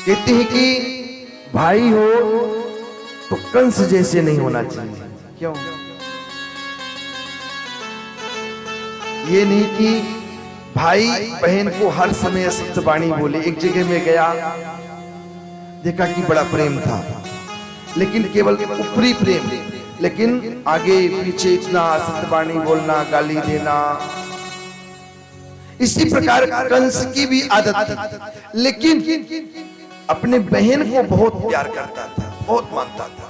कहते हैं कि भाई हो तो कंस जैसे नहीं होना चाहिए। क्यों? ये नहीं कि भाई बहन को हर समय सत्यवाणी बोले। एक जगह में गया, देखा कि बड़ा प्रेम था, लेकिन केवल ऊपरी प्रेम, लेकिन आगे पीछे इतना सत्यवाणी बोलना, गाली देना। इसी प्रकार कंस की भी आदत थी, लेकिन अपने बहन को बहुत प्यार करता था, बहुत मानता था,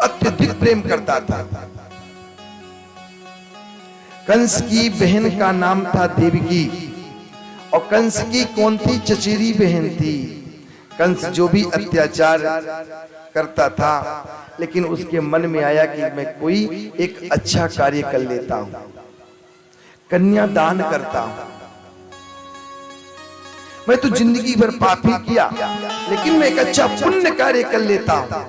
अत्यधिक प्रेम करता था। कंस की बहन का नाम था देवकी, और कंस की कौन थी? चचेरी बहन थी। कंस जो भी अत्याचार करता था, लेकिन उसके मन में आया कि मैं कोई एक अच्छा कार्य कर लेता हूं, कन्यादान करता हूं। मैं तो जिंदगी भर पाप ही किया, लेकिन मैं एक अच्छा पुण्य कार्य कर लेता हूं।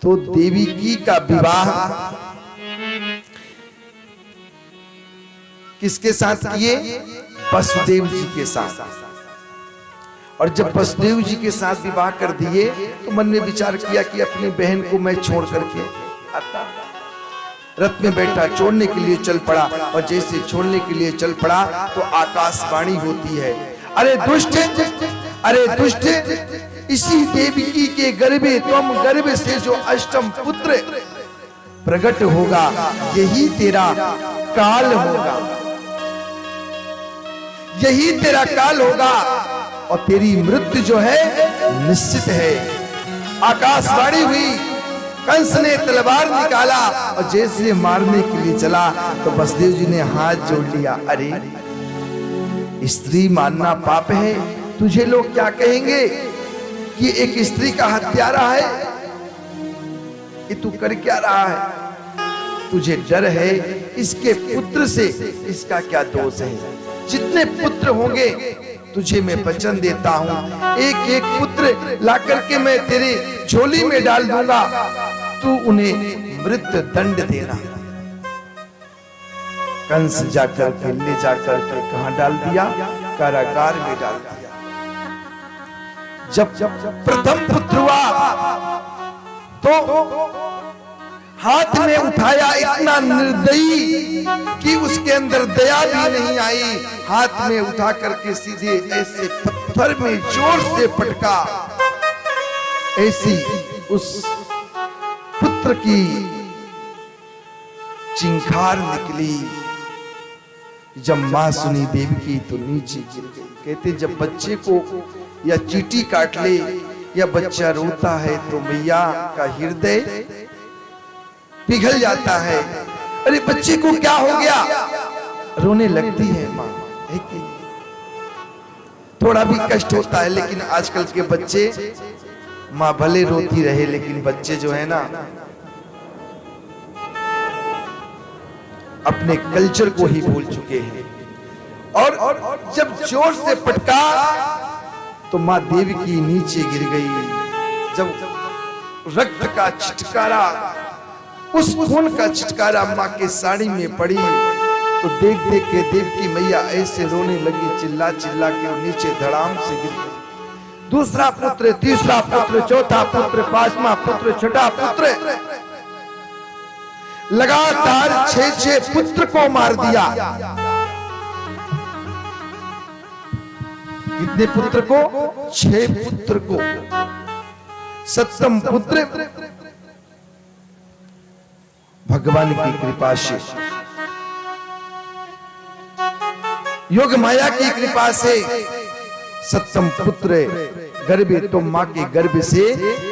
तो देवकी का विवाह किसके साथ किए? वसुदेव जी के साथ। और जब वसुदेव जी के साथ विवाह कर दिए तो मन में विचार किया कि अपनी बहन को मैं छोड़ करके आता। रथ में बैठा, छोड़ने के लिए चल पड़ा, और जैसे छोड़ने के लिए चल पड़ा तो आकाशवाणी होती है, अरे दुष्ट, अरे दुष्ट, इसी देवकी के गर्भे तुम गर्भ से जो अष्टम पुत्र प्रकट होगा, यही तेरा काल होगा, यही तेरा काल होगा, और तेरी मृत्यु जो है निश्चित है। आकाशवाणी हुई, कंस ने तलवार निकाला और जैसे मारने के लिए चला तो वसुदेव जी ने हाथ जोड़ लिया। अरे स्त्री मारना पाप है, तुझे लोग क्या कहेंगे कि एक स्त्री का हत्यारा है, ये तू कर क्या रहा है? तुझे डर है इसके पुत्र से, इसका क्या दोष है? जितने पुत्र होंगे तुझे मैं वचन देता हूं, एक एक पुत्र लाकर के मैं तेरे झोली में डाल दूंगा, तू उन्हें मृत्यु दंड देना। कंस जाकर के ले जाकर के कहां डाल दिया? कारागार में डाल दिया। जब प्रथम पुत्र हुआ तो हाथ में उठाया, इतना निर्दयी कि उसके अंदर दया भी नहीं आई। हाथ में उठा करके सीधे ऐसे पत्थर में जोर से पटका, ऐसी उस पुत्र की चिंखार निकली। जब मां सुनी देवकी तो नीचे गिर गई। कहते जब बच्चे को या चींटी काट ले या बच्चा रोता है तो मैया का हृदय पिघल जाता है। अरे बच्चे को क्या हो गया? रोने लगती है मां, है कि थोड़ा भी कष्ट होता है, लेकिन आजकल के बच्चे, मां भले रोती रहे लेकिन बच्चे जो है ना, अपने कल्चर को ही भूल चुके हैं। और जब जोर से पटका तो मां देवकी नीचे गिर गई। जब रक्त का छिटकारा, उस खून का छिटकारा मां के साड़ी में पड़ी तो देख देख के देवकी मैया ऐसे रोने लगी, चिल्ला चिल्ला के नीचे धड़ाम से गिर गई। दूसरा पुत्र, तीसरा पुत्र, चौथा पुत्र, पांचवा पुत्र, छठा पुत्र, लगातार 6 पुत्र को मार दिया। कितने पुत्र को? 6 पुत्र को। सप्तम पुत्र भगवान की कृपा से, योग माया की कृपा से सप्तम पुत्र गर्भ, तो मां के गर्भ से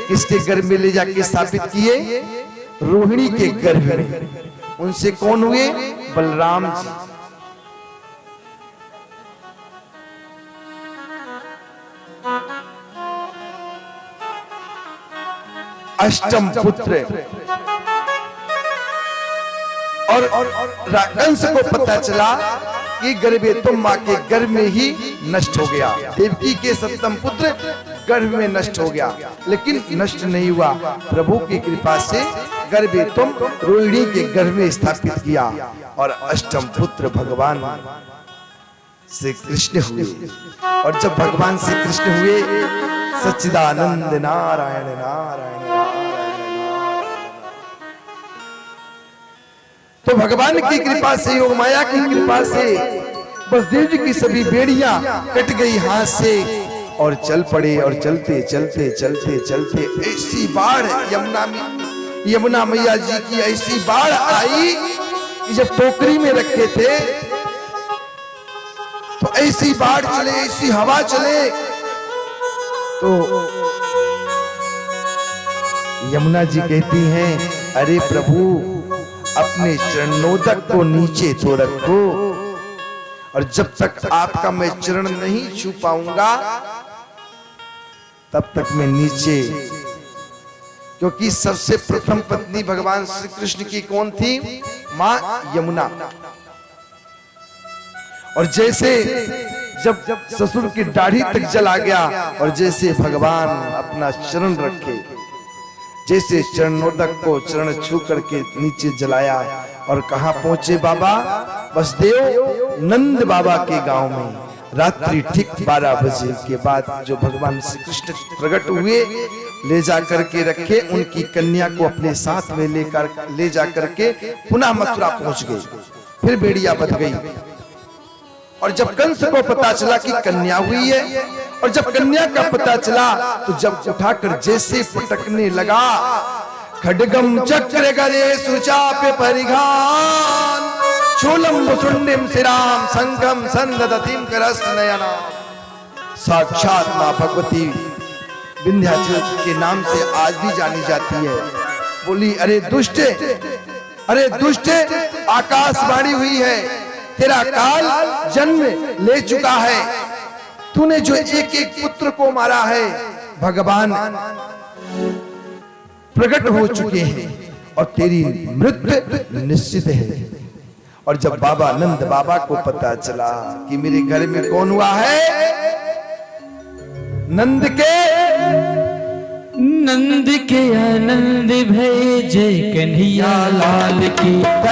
किसके गर्भ में ले जाके स्थापित किए? रोहिणी के गर्भ में। उनसे कौन हुए? बलराम जी। अष्टम पुत्र। और कंस को पता चला कि गर्भे तुम मां के गर्भ में ही नष्ट हो गया। देवकी के सप्तम पुत्र गर्भ में नष्ट हो गया, लेकिन नष्ट नहीं हुआ। प्रभु की कृपा से गर्भे तुम रोहिणी के गर्भ में स्थापित किया और अष्टम पुत्र भगवान श्री कृष्ण हुए। और जब भगवान श्री कृष्ण हुए, सच्चिदानंद नारायण नारायण नारायण, तो भगवान की कृपा से, योग माया की कृपा से बसदेव जी की सभी बेड़ियां कट गई हाथ से और चल पड़े। और चलते चलते चलते चलते ऐसी बाढ़ यमुना मैया जी की ऐसी बाढ़ आई कि जब टोकरी में रखे थे तो ऐसी बाढ़ चले, ऐसी हवा चले, तो यमुना जी कहती हैं, अरे प्रभु अपने चरणोदक को नीचे तो रखो, और जब तक आपका मैं चरण नहीं छू पाऊंगा तब तक मैं नीचे। क्योंकि सबसे प्रथम पत्नी भगवान श्री कृष्ण की कौन थी? मां यमुना। और जैसे जब ससुर की दाढ़ी तक जला गया, और जैसे भगवान अपना चरण रखे, जैसे चरणोदक को चरण छू करके नीचे जलाया, और कहां पहुंचे बाबा? वसुदेव नंद बाबा के गांव में। रात्रि ठीक 12 बजे के बाद जो भगवान श्री कृष्ण प्रकट हुए, ले जाकर के रखे, उनकी कन्या को अपने साथ में ले जाकर के पुनः मथुरा पहुंच गए। फिर बेड़िया बंध गई। और जब कंस को पता चला कि कन्या हुई है, और जब कन्या का पता चला, तो जब उठाकर जैसे पटकने लगा, खड्गम चक्र गदे सुचाप्य परिघान शूलम मुसुंडिम शिराम संगम संदधतिम करस्त नयना। साक्षात मां भगवती विंध्याचल के नाम से आज भी जानी जाती है। बोली, अरे दुष्ट, अरे दुष्ट, आकाशवाणी हुई है, तेरा काल जन्म ले चुका है। तूने जो एक एक पुत्र को मारा है, भगवान प्रकट हो चुके हैं और तेरी मृत्यु निश्चित है। और जब बाबा नंद बाबा को पता चला कि मेरे घर में कौन हुआ है, नंद के आनंद भय जय कन्हैया लाल की।